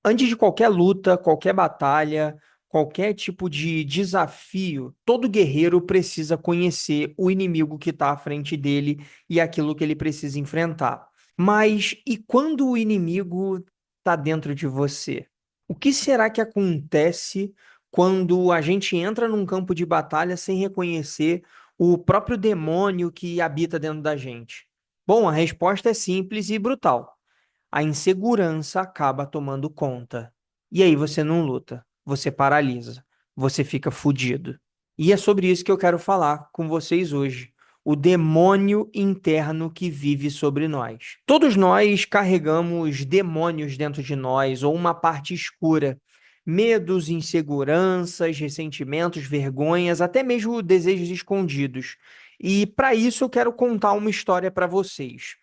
Antes de qualquer luta, qualquer batalha, qualquer tipo de desafio, todo guerreiro precisa conhecer o inimigo que está à frente dele e aquilo que ele precisa enfrentar. Mas e quando o inimigo está dentro de você? O que será que acontece quando a gente entra num campo de batalha sem reconhecer o próprio demônio que habita dentro da gente? Bom, a resposta é simples e brutal. A insegurança acaba tomando conta. E aí você não luta, você paralisa, você fica fudido. E é sobre isso que eu quero falar com vocês hoje. O demônio interno que vive sobre nós. Todos nós carregamos demônios dentro de nós, ou uma parte escura. Medos, inseguranças, ressentimentos, vergonhas, até mesmo desejos escondidos. E para isso eu quero contar uma história para vocês.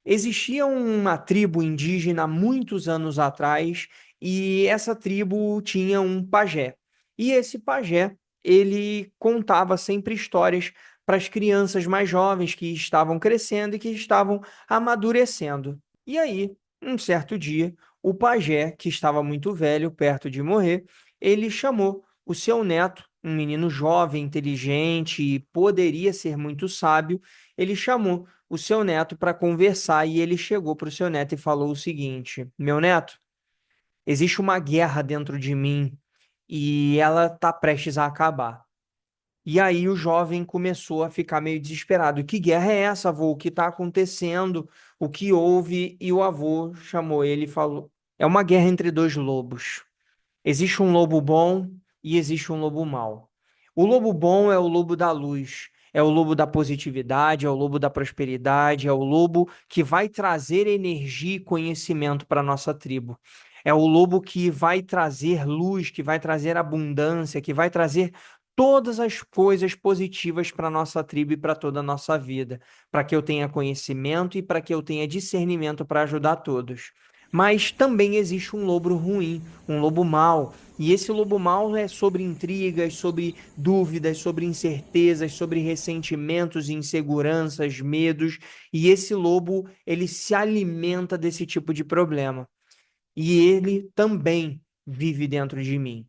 Existia uma tribo indígena há muitos anos atrás e essa tribo tinha um pajé. E esse pajé, ele contava sempre histórias para as crianças mais jovens que estavam crescendo e que estavam amadurecendo. E aí, um certo dia, o pajé, que estava muito velho, perto de morrer, ele chamou o seu neto, um menino jovem, inteligente e poderia ser muito sábio, ele chamou o seu neto para conversar e ele chegou para o seu neto e falou o seguinte: Meu neto, existe uma guerra dentro de mim e ela está prestes a acabar. E aí o jovem começou a ficar meio desesperado. Que guerra é essa, avô? O que está acontecendo? O que houve? E o avô chamou ele e falou: É uma guerra entre dois lobos. Existe um lobo bom e existe um lobo mau. O lobo bom é o lobo da luz, é o lobo da positividade, é o lobo da prosperidade, é o lobo que vai trazer energia e conhecimento para a nossa tribo. É o lobo que vai trazer luz, que vai trazer abundância, que vai trazer todas as coisas positivas para a nossa tribo e para toda a nossa vida, para que eu tenha conhecimento e para que eu tenha discernimento para ajudar todos. Mas também existe um lobo ruim, um lobo mau. E esse lobo mau é sobre intrigas, sobre dúvidas, sobre incertezas, sobre ressentimentos, inseguranças, medos. E esse lobo, ele se alimenta desse tipo de problema. E ele também vive dentro de mim.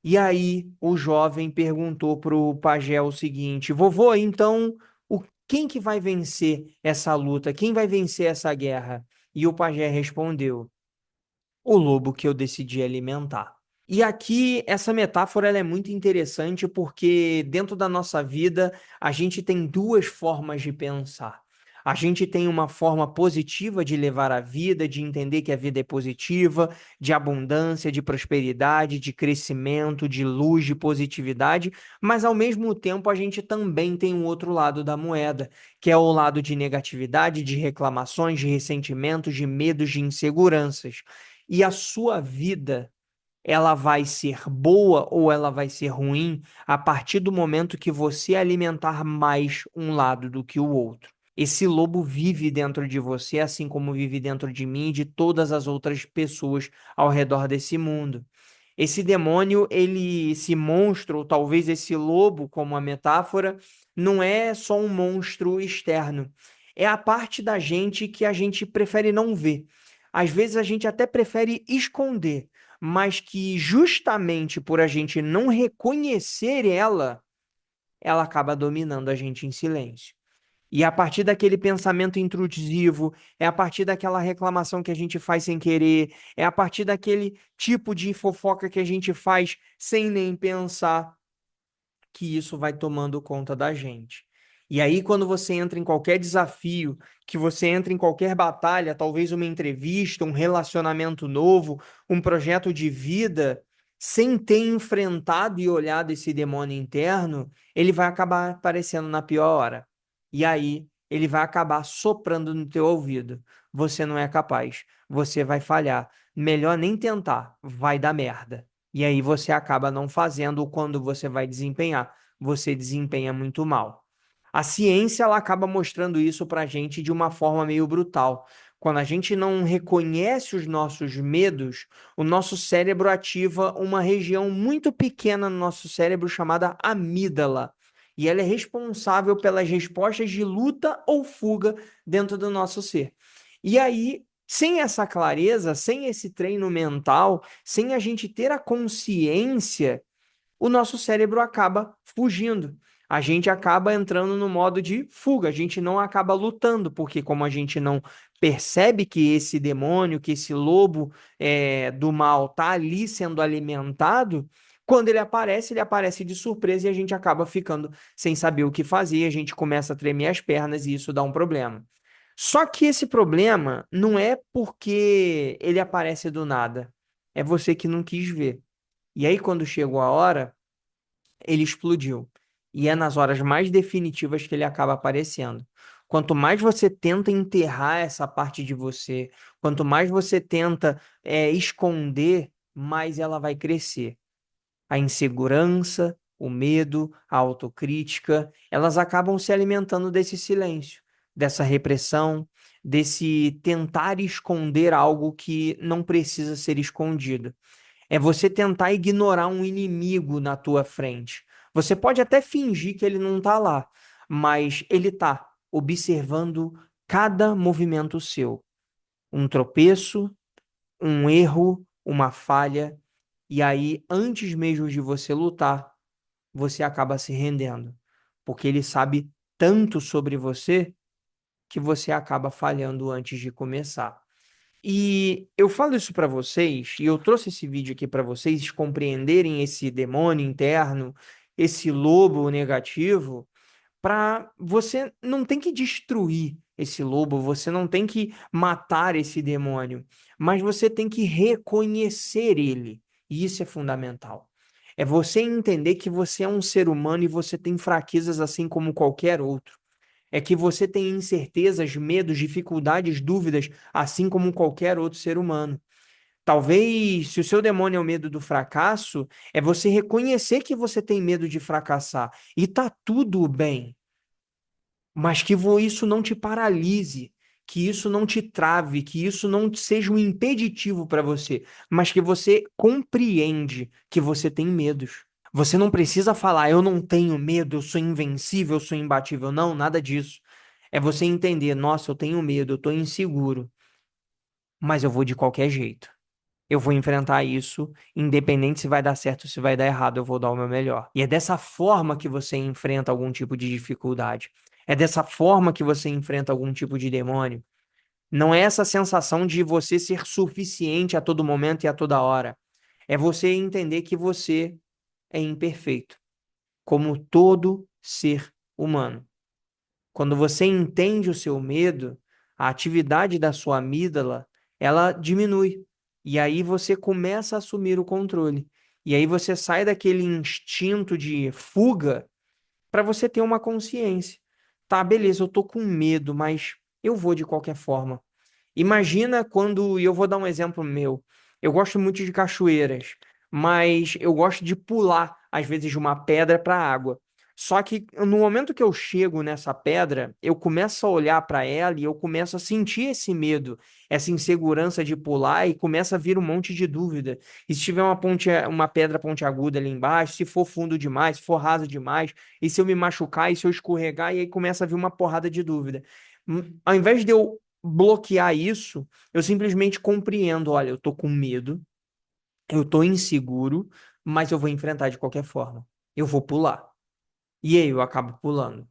E aí o jovem perguntou para o pajé o seguinte: Vovô, então quem que vai vencer essa luta? Quem vai vencer essa guerra? E o pajé respondeu: O lobo que eu decidi alimentar. E aqui essa metáfora ela é muito interessante porque dentro da nossa vida a gente tem duas formas de pensar. A gente tem uma forma positiva de levar a vida, de entender que a vida é positiva, de abundância, de prosperidade, de crescimento, de luz, de positividade, mas ao mesmo tempo a gente também tem um outro lado da moeda, que é o lado de negatividade, de reclamações, de ressentimentos, de medos, de inseguranças. E a sua vida, ela vai ser boa ou ela vai ser ruim a partir do momento que você alimentar mais um lado do que o outro. Esse lobo vive dentro de você, assim como vive dentro de mim e de todas as outras pessoas ao redor desse mundo. Esse demônio, esse monstro, ou talvez esse lobo, como a metáfora, não é só um monstro externo. É a parte da gente que a gente prefere não ver. Às vezes a gente até prefere esconder, mas que justamente por a gente não reconhecer ela, ela acaba dominando a gente em silêncio. E a partir daquele pensamento intrusivo, é a partir daquela reclamação que a gente faz sem querer, é a partir daquele tipo de fofoca que a gente faz sem nem pensar, que isso vai tomando conta da gente. E aí, quando você entra em qualquer desafio, que você entra em qualquer batalha, talvez uma entrevista, um relacionamento novo, um projeto de vida, sem ter enfrentado e olhado esse demônio interno, ele vai acabar aparecendo na pior hora. E aí, ele vai acabar soprando no teu ouvido. Você não é capaz, você vai falhar. Melhor nem tentar, vai dar merda. E aí você acaba não fazendo quando você vai desempenhar. Você desempenha muito mal. A ciência ela acaba mostrando isso para a gente de uma forma meio brutal. Quando a gente não reconhece os nossos medos, o nosso cérebro ativa uma região muito pequena no nosso cérebro chamada amígdala. E ela é responsável pelas respostas de luta ou fuga dentro do nosso ser. E aí Sem essa clareza, sem esse treino mental, sem a gente ter a consciência, o nosso cérebro acaba fugindo. A gente acaba entrando no modo de fuga, a gente não acaba lutando, porque como a gente não percebe que esse demônio, que esse lobo do mal está ali sendo alimentado, quando ele aparece de surpresa e a gente acaba ficando sem saber o que fazer, a gente começa a tremer as pernas e isso dá um problema. Só que esse problema não é porque ele aparece do nada, é você que não quis ver. E aí, quando chegou a hora, ele explodiu. E é nas horas mais definitivas que ele acaba aparecendo. Quanto mais você tenta enterrar essa parte de você, quanto mais você tenta esconder, mais ela vai crescer. A insegurança, o medo, a autocrítica, elas acabam se alimentando desse silêncio, dessa repressão, desse tentar esconder algo que não precisa ser escondido. É você tentar ignorar um inimigo na tua frente. Você pode até fingir que ele não está lá, mas ele está observando cada movimento seu. Um tropeço, um erro, uma falha, e aí, antes mesmo de você lutar, você acaba se rendendo, porque ele sabe tanto sobre você que você acaba falhando antes de começar. E eu falo isso para vocês, e eu trouxe esse vídeo aqui para vocês compreenderem esse demônio interno, esse lobo negativo, para você não tem que destruir esse lobo, você não tem que matar esse demônio, mas você tem que reconhecer ele. E isso é fundamental. É você entender que você é um ser humano e você tem fraquezas assim como qualquer outro. É que você tem incertezas, medos, dificuldades, dúvidas, assim como qualquer outro ser humano. Talvez, se o seu demônio é o medo do fracasso, é você reconhecer que você tem medo de fracassar. E tá tudo bem, mas que isso não te paralise, que isso não te trave, que isso não seja um impeditivo para você, mas que você compreende que você tem medos. Você não precisa falar, eu não tenho medo, eu sou invencível, eu sou imbatível. Não, nada disso. É você entender, nossa, eu tenho medo, eu tô inseguro, mas eu vou de qualquer jeito. Eu vou enfrentar isso, independente se vai dar certo ou se vai dar errado, eu vou dar o meu melhor. E é dessa forma que você enfrenta algum tipo de dificuldade. É dessa forma que você enfrenta algum tipo de demônio. Não é essa sensação de você ser suficiente a todo momento e a toda hora. É você entender que você é imperfeito, como todo ser humano. Quando você entende o seu medo, a atividade da sua amígdala, ela diminui. E aí você começa a assumir o controle. E aí você sai daquele instinto de fuga para você ter uma consciência. Tá, beleza, eu tô com medo, mas eu vou de qualquer forma. Imagina quando, e eu vou dar um exemplo meu. Eu gosto muito de cachoeiras, mas eu gosto de pular, às vezes, de uma pedra para a água. Só que no momento que eu chego nessa pedra, eu começo a olhar para ela e eu começo a sentir esse medo, essa insegurança de pular e começa a vir um monte de dúvida. E se tiver uma pedra pontiaguda ali embaixo, se for fundo demais, se for raso demais, e se eu me machucar, e se eu escorregar, e aí começa a vir uma porrada de dúvida. Ao invés de eu bloquear isso, eu simplesmente compreendo, olha, eu tô com medo, eu tô inseguro, mas eu vou enfrentar de qualquer forma. Eu vou pular. E aí eu acabo pulando.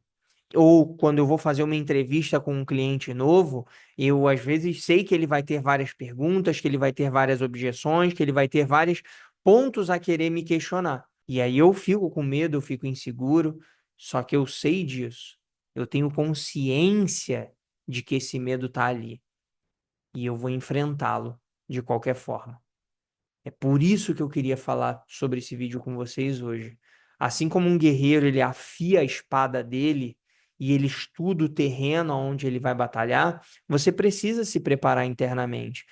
Ou quando eu vou fazer uma entrevista com um cliente novo, eu às vezes sei que ele vai ter várias perguntas, que ele vai ter várias objeções, que ele vai ter vários pontos a querer me questionar. E aí eu fico com medo, eu fico inseguro, só que eu sei disso. Eu tenho consciência de que esse medo tá ali e eu vou enfrentá-lo de qualquer forma. É por isso que eu queria falar sobre esse vídeo com vocês hoje. Assim como um guerreiro, ele afia a espada dele e ele estuda o terreno onde ele vai batalhar, você precisa se preparar internamente.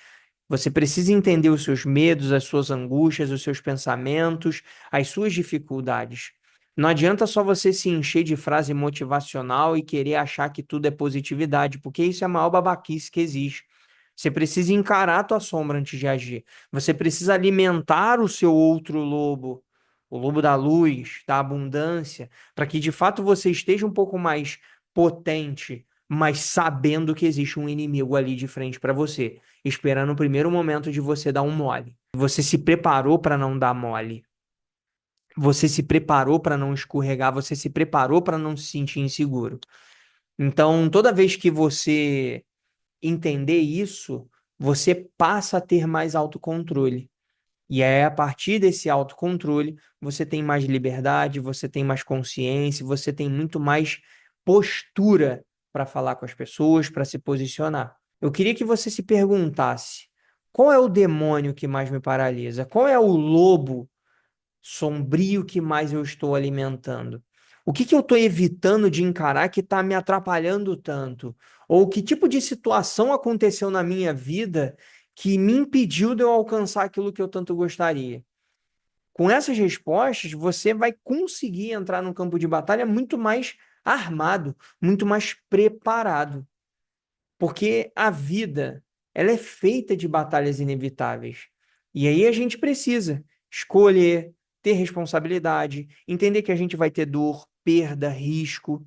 Você precisa entender os seus medos, as suas angústias, os seus pensamentos, as suas dificuldades. Não adianta só você se encher de frase motivacional e querer achar que tudo é positividade, porque isso é a maior babaquice que existe. Você precisa encarar a tua sombra antes de agir. Você precisa alimentar o seu outro lobo, o lobo da luz, da abundância, para que de fato você esteja um pouco mais potente, mas sabendo que existe um inimigo ali de frente para você. esperando o primeiro momento de você dar um mole. Você se preparou para não dar mole. Você se preparou para não escorregar, você se preparou para não se sentir inseguro. Então, toda vez que você entender isso, você passa a ter mais autocontrole. E aí, a partir desse autocontrole, você tem mais liberdade, você tem mais consciência, você tem muito mais postura para falar com as pessoas, para se posicionar. Eu queria que você se perguntasse: qual é o demônio que mais me paralisa? Qual é o lobo sombrio que mais eu estou alimentando? O que que eu estou evitando de encarar que está me atrapalhando tanto? Ou que tipo de situação aconteceu na minha vida que me impediu de eu alcançar aquilo que eu tanto gostaria? Com essas respostas, você vai conseguir entrar no campo de batalha muito mais armado, muito mais preparado. Porque a vida, ela é feita de batalhas inevitáveis. E aí a gente precisa escolher, ter responsabilidade, entender que a gente vai ter dor, perda, risco.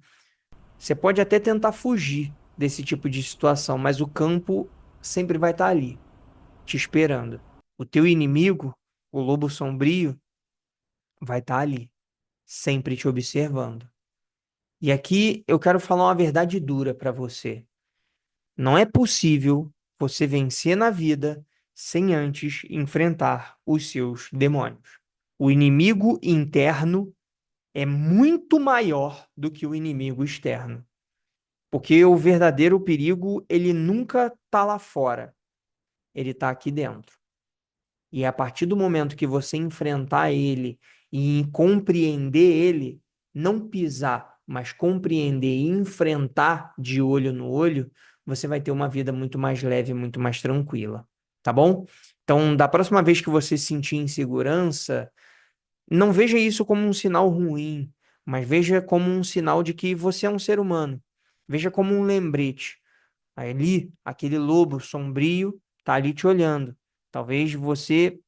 Você pode até tentar fugir desse tipo de situação, mas o campo sempre vai estar ali, te esperando. O teu inimigo, o lobo sombrio, vai estar ali, sempre te observando. E aqui eu quero falar uma verdade dura para você. Não é possível você vencer na vida sem antes enfrentar os seus demônios. O inimigo interno é muito maior do que o inimigo externo, porque o verdadeiro perigo, ele nunca está lá fora, ele está aqui dentro. E é a partir do momento que você enfrentar ele e compreender ele, não pisar, mas compreender e enfrentar de olho no olho, você vai ter uma vida muito mais leve, muito mais tranquila, tá bom? Então, da próxima vez que você sentir insegurança, não veja isso como um sinal ruim, mas veja como um sinal de que você é um ser humano. Veja como um lembrete. Ali, aquele lobo sombrio tá ali te olhando. Talvez você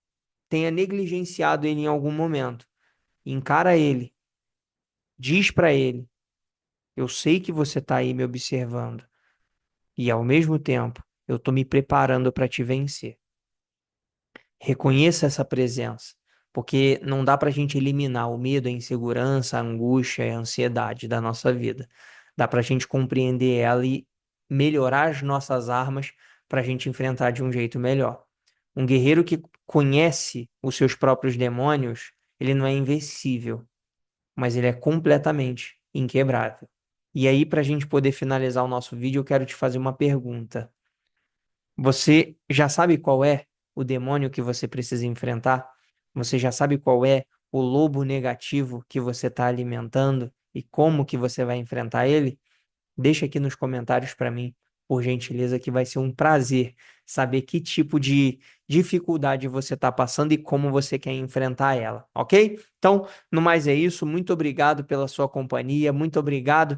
tenha negligenciado ele em algum momento. Encara ele, diz para ele: eu sei que você está aí me observando e ao mesmo tempo eu estou me preparando para te vencer. Reconheça essa presença, porque não dá para a gente eliminar o medo, a insegurança, a angústia e a ansiedade da nossa vida. Dá para a gente compreender ela e melhorar as nossas armas para a gente enfrentar de um jeito melhor. Um guerreiro que conhece os seus próprios demônios, ele não é invencível, mas ele é completamente inquebrável. E aí, para a gente poder finalizar o nosso vídeo, eu quero te fazer uma pergunta. Você já sabe qual é o demônio que você precisa enfrentar? Você já sabe qual é o lobo negativo que você está alimentando e como que você vai enfrentar ele? Deixa aqui nos comentários para mim, por gentileza, que vai ser um prazer saber que tipo de dificuldade você está passando e como você quer enfrentar ela, ok? Então, no mais é isso. Muito obrigado pela sua companhia, muito obrigado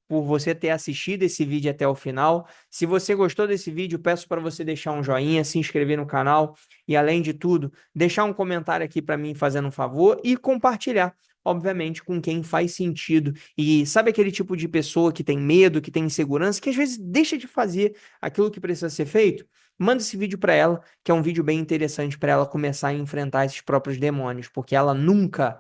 por você ter assistido esse vídeo até o final. Se você gostou desse vídeo, peço para você deixar um joinha, se inscrever no canal e, além de tudo, deixar um comentário aqui para mim fazendo um favor e compartilhar, obviamente, com quem faz sentido. E sabe aquele tipo de pessoa que tem medo, que tem insegurança, que às vezes deixa de fazer aquilo que precisa ser feito? Manda esse vídeo para ela, que é um vídeo bem interessante para ela começar a enfrentar esses próprios demônios, porque ela nunca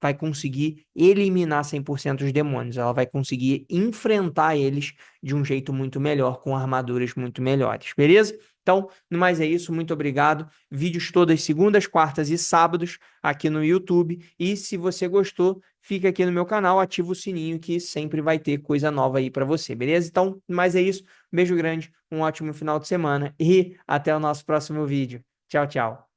vai conseguir eliminar 100% os demônios. Ela vai conseguir enfrentar eles de um jeito muito melhor, com armaduras muito melhores, beleza? Então, no mais é isso, muito obrigado. Vídeos todas segundas, quartas e sábados aqui no YouTube. E se você gostou, fica aqui no meu canal, ativa o sininho que sempre vai ter coisa nova aí para você, beleza? Então, no mais é isso. Beijo grande, um ótimo final de semana e até o nosso próximo vídeo. Tchau, tchau.